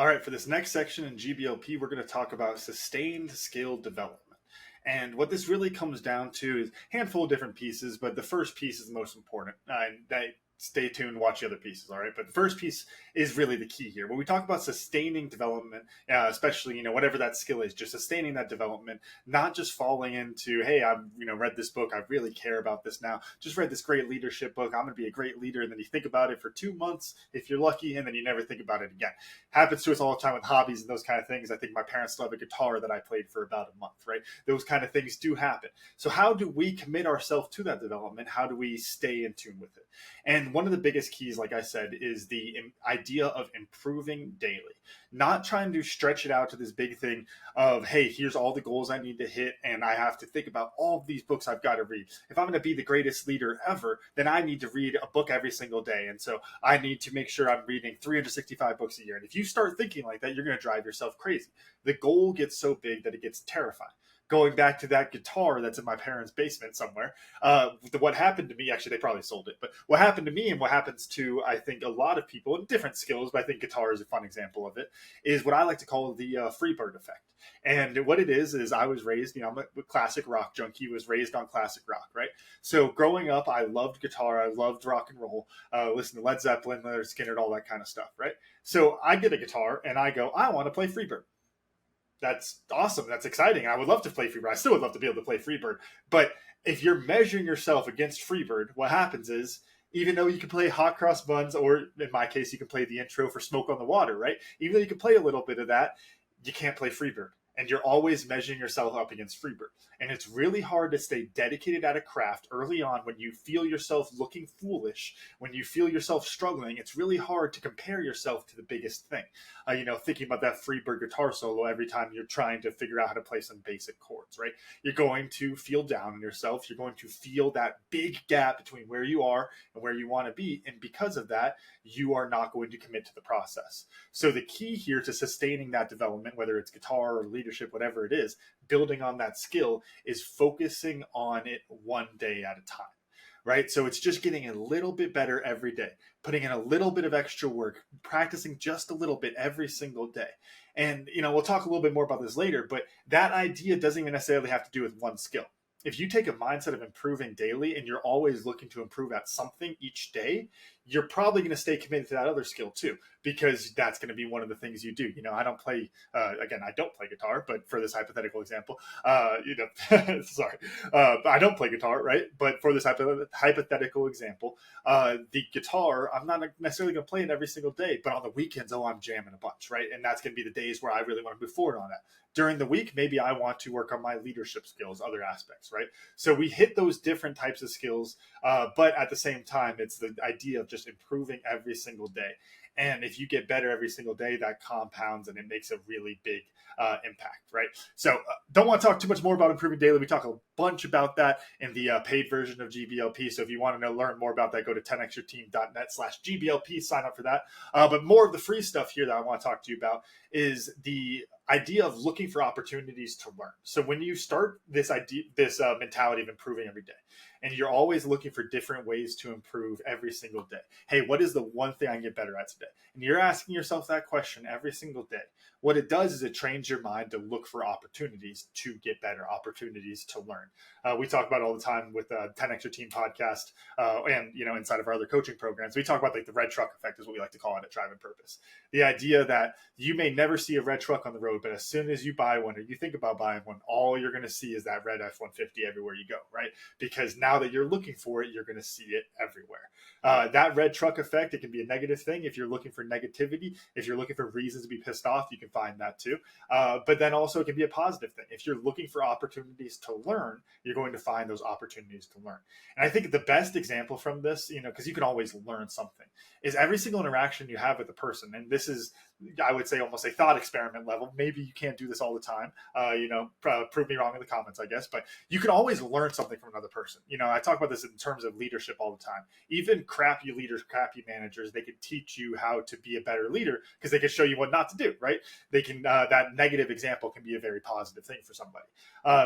All right, for this next section in GBLP, we're going to talk about sustained skill development. And what this really comes down to is a handful of different pieces, but the first piece is the most important. Stay tuned, watch the other pieces, all right? But the first piece is really the key here. When we talk about sustaining development, especially, whatever that skill is, just sustaining that development, not just falling into, hey, I've, read this book, I really care about this now, just read this great leadership book, I'm going to be a great leader, and then you think about it for 2 months, if you're lucky, and then you never think about it again. Happens to us all the time with hobbies and those kind of things. I think my parents still have a guitar that I played for about a month, right? Those kind of things do happen. So how do we commit ourselves to that development? How do we stay in tune with it? And one of the biggest keys, like I said, is the idea of improving daily. Not trying to stretch it out to this big thing of, hey, here's all the goals I need to hit, and I have to think about all of these books I've got to read. If I'm going to be the greatest leader ever, then I need to read a book every single day. And so I need to make sure I'm reading 365 books a year. And if you start thinking like that, you're going to drive yourself crazy. The goal gets so big that it gets terrifying. Going back to that guitar that's in my parents' basement somewhere, what happened to me, actually, they probably sold it, but what happened to me and what happens to, I think, a lot of people in different skills, but I think guitar is a fun example of it, is what I like to call the Freebird effect. And what it is I was raised, I'm a classic rock junkie, was raised on classic rock, right? So growing up, I loved guitar, I loved rock and roll, listened to Led Zeppelin, Leonard Skinner, all that kind of stuff, right? So I get a guitar and I go, I want to play Freebird. That's awesome. That's exciting. I would love to play Freebird. I still would love to be able to play Freebird. But if you're measuring yourself against Freebird, what happens is, even though you can play Hot Cross Buns, or in my case, you can play the intro for Smoke on the Water, right? Even though you can play a little bit of that, you can't play Freebird. And you're always measuring yourself up against Freebird. And it's really hard to stay dedicated at a craft early on when you feel yourself looking foolish, when you feel yourself struggling. It's really hard to compare yourself to the biggest thing. Thinking about that Freebird guitar solo every time you're trying to figure out how to play some basic chords, right? You're going to feel down on yourself. You're going to feel that big gap between where you are and where you want to be. And because of that, you are not going to commit to the process. So the key here to sustaining that development, whether it's guitar or leadership, whatever it is, building on that skill, is focusing on it one day at a time, right? So it's just getting a little bit better every day, putting in a little bit of extra work, practicing just a little bit every single day. And, we'll talk a little bit more about this later, but that idea doesn't even necessarily have to do with one skill. If you take a mindset of improving daily and you're always looking to improve at something each day, you're probably going to stay committed to that other skill too, because that's going to be one of the things you do. I don't play, I don't play guitar, but for this hypothetical example, sorry, I don't play guitar, right? But for this hypothetical example, the guitar, I'm not necessarily going to play it every single day, but on the weekends, I'm jamming a bunch, right? And that's going to be the days where I really want to move forward on that. During the week, maybe I want to work on my leadership skills, other aspects, right? So we hit those different types of skills, but at the same time, it's the idea of just improving every single day. And if you get better every single day, that compounds and it makes a really big impact, right? So don't want to talk too much more about improving daily. We talk a bunch about that in the paid version of GBLP. So if you want to learn more about that, go to 10xtrateam.net/GBLP, sign up for that. But more of the free stuff here that I want to talk to you about is the idea of looking for opportunities to learn. So when you start this mentality of improving every day, and you're always looking for different ways to improve every single day. Hey, what is the one thing I can get better at today? And you're asking yourself that question every single day. What it does is it trains your mind to look for opportunities to get better, opportunities to learn. We talk about it all the time with 10 Extra Team podcast and, inside of our other coaching programs. We talk about the red truck effect is what we like to call it at Drive and Purpose. The idea that you may never see a red truck on the road, but as soon as you buy one or you think about buying one, all you're going to see is that red F-150 everywhere you go, right? Because now that you're looking for it, you're going to see it everywhere. That red truck effect, it can be a negative thing. If you're looking for negativity, if you're looking for reasons to be pissed off, you can find that too. But then also it can be a positive thing. If you're looking for opportunities to learn, you're going to find those opportunities to learn. And I think the best example from this, because you can always learn something, is every single interaction you have with a person. And this is, I would say, almost a thought experiment level. Maybe you can't do this all the time. Prove me wrong in the comments, I guess. But you can always learn something from another person. I talk about this in terms of leadership all the time. Even crappy leaders, crappy managers, they can teach you how to be a better leader because they can show you what not to do, right? They can, that negative example can be a very positive thing for somebody.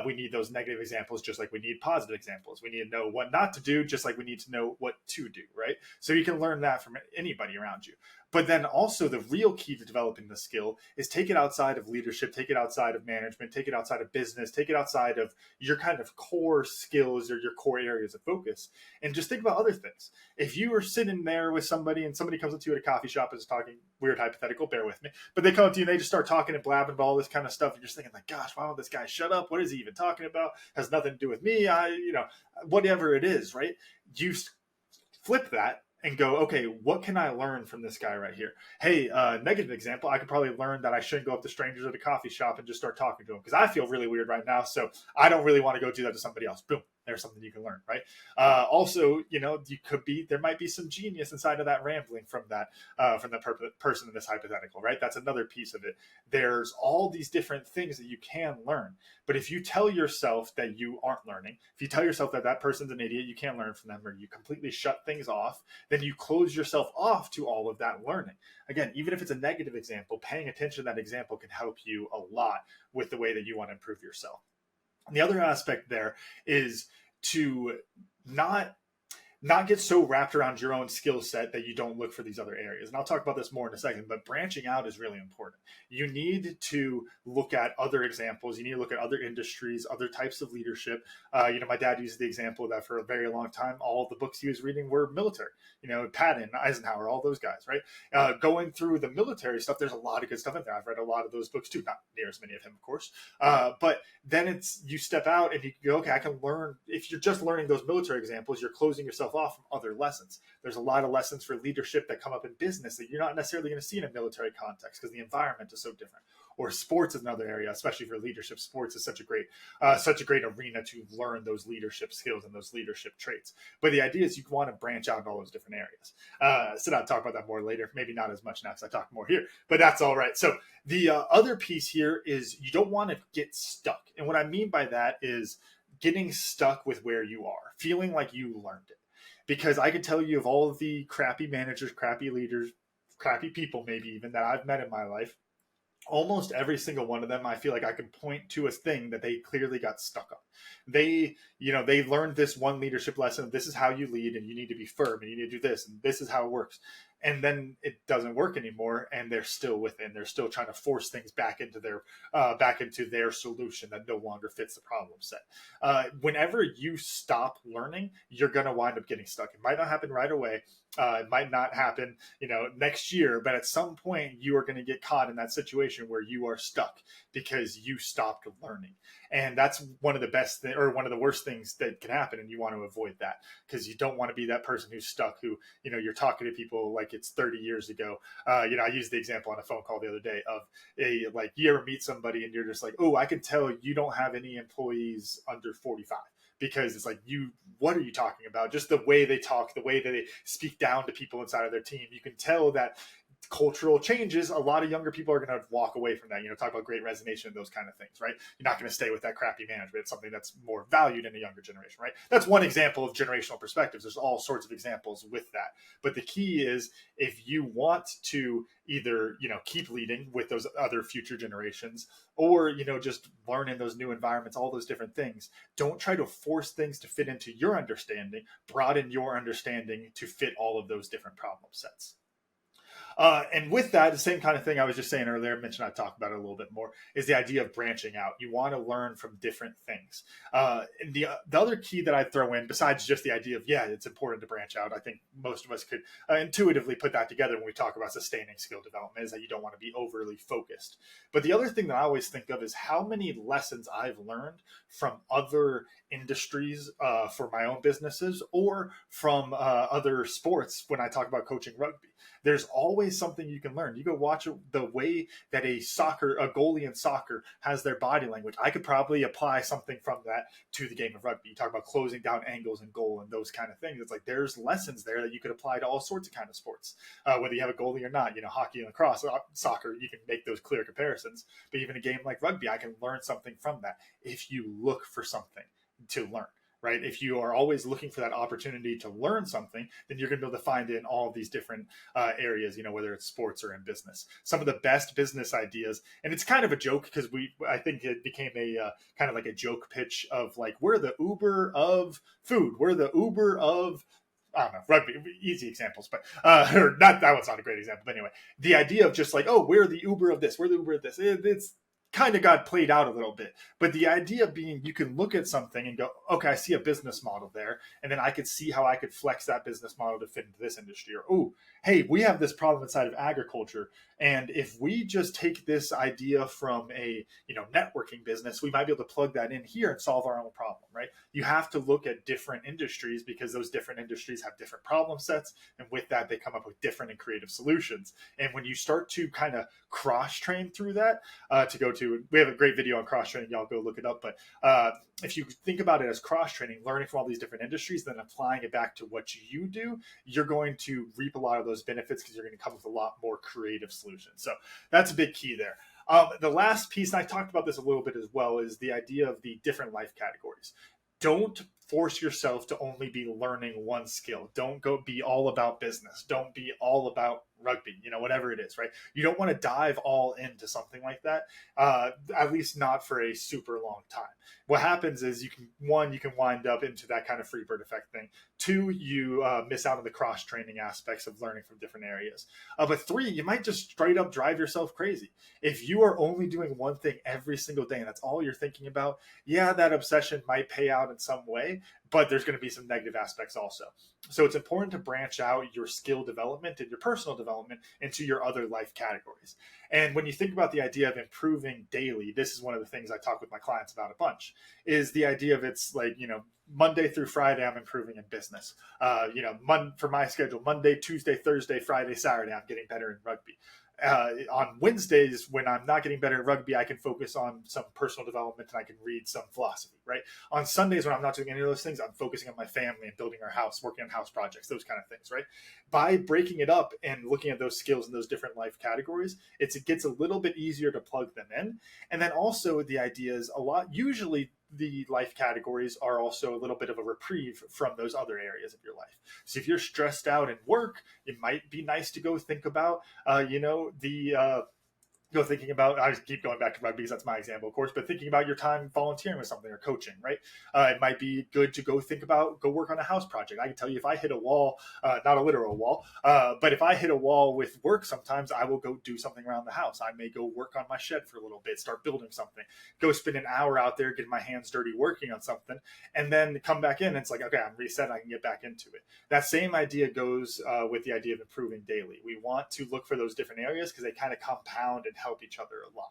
We need those negative examples just like we need positive examples. We need to know what not to do just like we need to know what to do, right? So you can learn that from anybody around you. But then also the real key to developing the skill is take it outside of leadership, take it outside of management, take it outside of business, take it outside of your kind of core skills or your core areas of focus, and just think about other things. If you are sitting there with somebody and somebody comes up to you at a coffee shop and is talking, weird hypothetical, bear with me, but they come up to you and they just start talking and blabbing about all this kind of stuff, and you're just thinking like, gosh, why don't this guy shut up? What is he even talking about? Has nothing to do with me. Whatever it is, right? You flip that and go, okay, what can I learn from this guy right here? Hey, negative example, I could probably learn that I shouldn't go up to strangers at a coffee shop and just start talking to them because I feel really weird right now. So I don't really want to go do that to somebody else. Boom. There's something you can learn, right? Also, there might be some genius inside of that rambling from the person in this hypothetical, right? That's another piece of it. There's all these different things that you can learn. But if you tell yourself that you aren't learning, if you tell yourself that that person's an idiot, you can't learn from them, or you completely shut things off, then you close yourself off to all of that learning. Again, even if it's a negative example, paying attention to that example can help you a lot with the way that you want to improve yourself. And the other aspect there is to not get so wrapped around your own skill set that you don't look for these other areas. And I'll talk about this more in a second, but branching out is really important. You need to look at other examples. You need to look at other industries, other types of leadership. My dad used the example that for a very long time, all the books he was reading were military, Patton, Eisenhower, all those guys, right? Going through the military stuff, there's a lot of good stuff in there. I've read a lot of those books too, not near as many of him, of course. But then you step out and you go, okay, I can learn. If you're just learning those military examples, you're closing yourself off from other lessons. There's a lot of lessons for leadership that come up in business that you're not necessarily going to see in a military context because the environment is so different. Or sports is another area, especially for leadership. Sports is such a great arena to learn those leadership skills and those leadership traits. But the idea is you want to branch out in all those different areas. So I'll talk about that more later. Maybe not as much now because I talk more here, but that's all right. So the other piece here is you don't want to get stuck. And what I mean by that is getting stuck with where you are, feeling like you learned it. Because I can tell you of all of the crappy managers, crappy leaders, crappy people maybe even that I've met in my life, almost every single one of them, I feel like I can point to a thing that they clearly got stuck on. They learned this one leadership lesson. This is how you lead, and you need to be firm, and you need to do this, and this is how it works. And then it doesn't work anymore, and they're still within. They're still trying to force things back into their solution that no longer fits the problem set. Whenever you stop learning, you're going to wind up getting stuck. It might not happen right away. It might not happen, next year, but at some point you are going to get caught in that situation where you are stuck because you stopped learning. And that's one of the best or one of the worst things that can happen. And you want to avoid that because you don't want to be that person who's stuck, who, you're talking to people like it's 30 years ago. I used the example on a phone call the other day of you ever meet somebody and you're just like, oh, I can tell you don't have any employees under 45. Because it's like, what are you talking about? Just the way they talk, the way that they speak down to people inside of their team. You can tell that cultural changes, a lot of younger people are going to walk away from that. Talk about great resignation and those kind of things, right? You're not going to stay with that crappy management. It's something that's more valued in a younger generation, right? That's one example of generational perspectives. There's all sorts of examples with that. But the key is if you want to either, keep leading with those other future generations or, just learn in those new environments, all those different things, don't try to force things to fit into your understanding, broaden your understanding to fit all of those different problem sets. And with that, the same kind of thing I was just saying earlier, I mentioned I'd talk about it a little bit more, is the idea of branching out. You want to learn from different things. And the other key that I'd throw in, besides just the idea of, it's important to branch out, I think most of us could intuitively put that together when we talk about sustaining skill development, is that you don't want to be overly focused. But the other thing that I always think of is how many lessons I've learned from other industries for my own businesses or from other sports when I talk about coaching rugby. There's always something you can learn. You go watch the way that a goalie in soccer has their body language. I could probably apply something from that to the game of rugby. You talk about closing down angles and goal and those kind of things. It's like there's lessons there that you could apply to all sorts of kind of sports, whether you have a goalie or not. Hockey and lacrosse, soccer, you can make those clear comparisons. But even a game like rugby, I can learn something from that if you look for something to learn. Right? If you are always looking for that opportunity to learn something, then you're going to be able to find it in all of these different areas, whether it's sports or in business. Some of the best business ideas, and it's kind of a joke because I think it became a kind of like a joke pitch of like, we're the Uber of food. We're the Uber of I don't know, rugby, easy examples, but or not, that one's not a great example. But anyway, the idea of just like, oh, we're the Uber of this, we're the Uber of this. It's kind of got played out a little bit. But the idea being you can look at something and go, okay, I see a business model there. And then I could see how I could flex that business model to fit into this industry. Or, oh, hey, we have this problem inside of agriculture. And if we just take this idea from a, networking business, we might be able to plug that in here and solve our own problem, right? You have to look at different industries because those different industries have different problem sets. And with that, they come up with different and creative solutions. And when you start to kind of cross train through that, we have a great video on cross training. Y'all go look it up. But if you think about it as cross training, learning from all these different industries, then applying it back to what you do, you're going to reap a lot of those benefits because you're going to come with a lot more creative solutions. So that's a big key there. The last piece, and I talked about this a little bit as well, is the idea of the different life categories. Don't force yourself to only be learning one skill. Don't go be all about business. Don't be all about rugby, whatever it is, right? You don't want to dive all into something like that, at least not for a super long time. What happens is you can wind up into that kind of freebird effect thing. 2, you miss out on the cross-training aspects of learning from different areas. But 3, you might just straight up drive yourself crazy. If you are only doing one thing every single day and that's all you're thinking about, yeah, that obsession might pay out in some way, but there's going to be some negative aspects also. So it's important to branch out your skill development and your personal development into your other life categories. And when you think about the idea of improving daily, this is one of the things I talk with my clients about a bunch, is the idea of it's like, Monday through Friday, I'm improving in business. For my schedule, Monday, Tuesday, Thursday, Friday, Saturday, I'm getting better in rugby. On Wednesdays, when I'm not getting better at rugby, I can focus on some personal development and I can read some philosophy, right? On Sundays, when I'm not doing any of those things, I'm focusing on my family and building our house, working on house projects, those kind of things, right? By breaking it up and looking at those skills in those different life categories, it gets a little bit easier to plug them in. And then also the idea is usually the life categories are also a little bit of a reprieve from those other areas of your life. So if you're stressed out in work, it might be nice to go think about, thinking about, I keep going back to rugby because that's my example, of course, but thinking about your time volunteering with something or coaching, right? It might be good to go work on a house project. I can tell you if I hit a wall, not a literal wall, but if I hit a wall with work, sometimes I will go do something around the house. I may go work on my shed for a little bit, start building something, go spend an hour out there, get my hands dirty working on something, and then come back in. And it's like, okay, I'm reset. I can get back into it. That same idea goes with the idea of improving daily. We want to look for those different areas because they kind of compound and help each other a lot.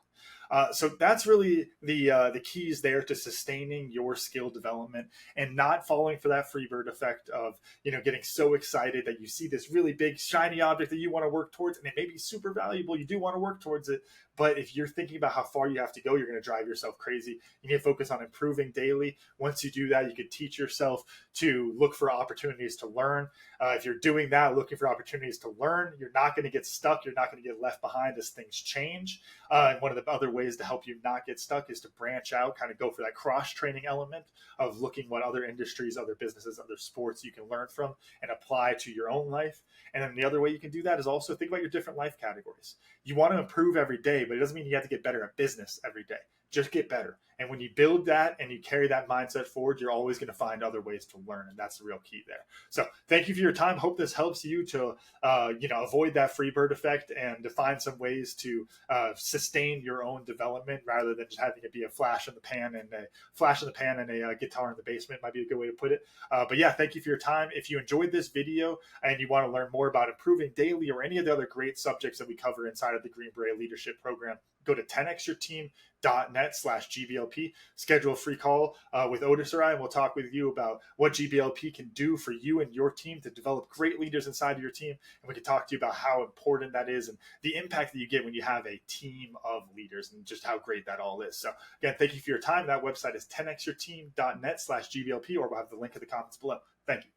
So that's really the keys there to sustaining your skill development and not falling for that freebird effect of getting so excited that you see this really big shiny object that you want to work towards, and it may be super valuable. You do want to work towards it, but if you're thinking about how far you have to go, you're going to drive yourself crazy. You need to focus on improving daily. Once you do that, you can teach yourself to look for opportunities to learn. If you're doing that, looking for opportunities to learn, you're not going to get stuck. You're not going to get left behind as things change. And one of the other ways to help you not get stuck is to branch out, kind of go for that cross-training element of looking what other industries, other businesses, other sports you can learn from and apply to your own life. And then the other way you can do that is also think about your different life categories. You want to improve every day, but it doesn't mean you have to get better at business every day. Just get better. And when you build that and you carry that mindset forward, you're always going to find other ways to learn. And that's the real key there. So thank you for your time. Hope this helps you to, avoid that freebird effect and to find some ways to sustain your own development rather than just having it be a flash in the pan and a guitar in the basement might be a good way to put it. But yeah, thank you for your time. If you enjoyed this video and you want to learn more about improving daily or any of the other great subjects that we cover inside of the Green Beret Leadership Program, go to 10xyourteam.net/GBLP, schedule a free call with Otis or I, and we'll talk with you about what GBLP can do for you and your team to develop great leaders inside of your team. And we can talk to you about how important that is and the impact that you get when you have a team of leaders and just how great that all is. So again, thank you for your time. That website is 10xyourteam.net/GBLP, or we'll have the link in the comments below. Thank you.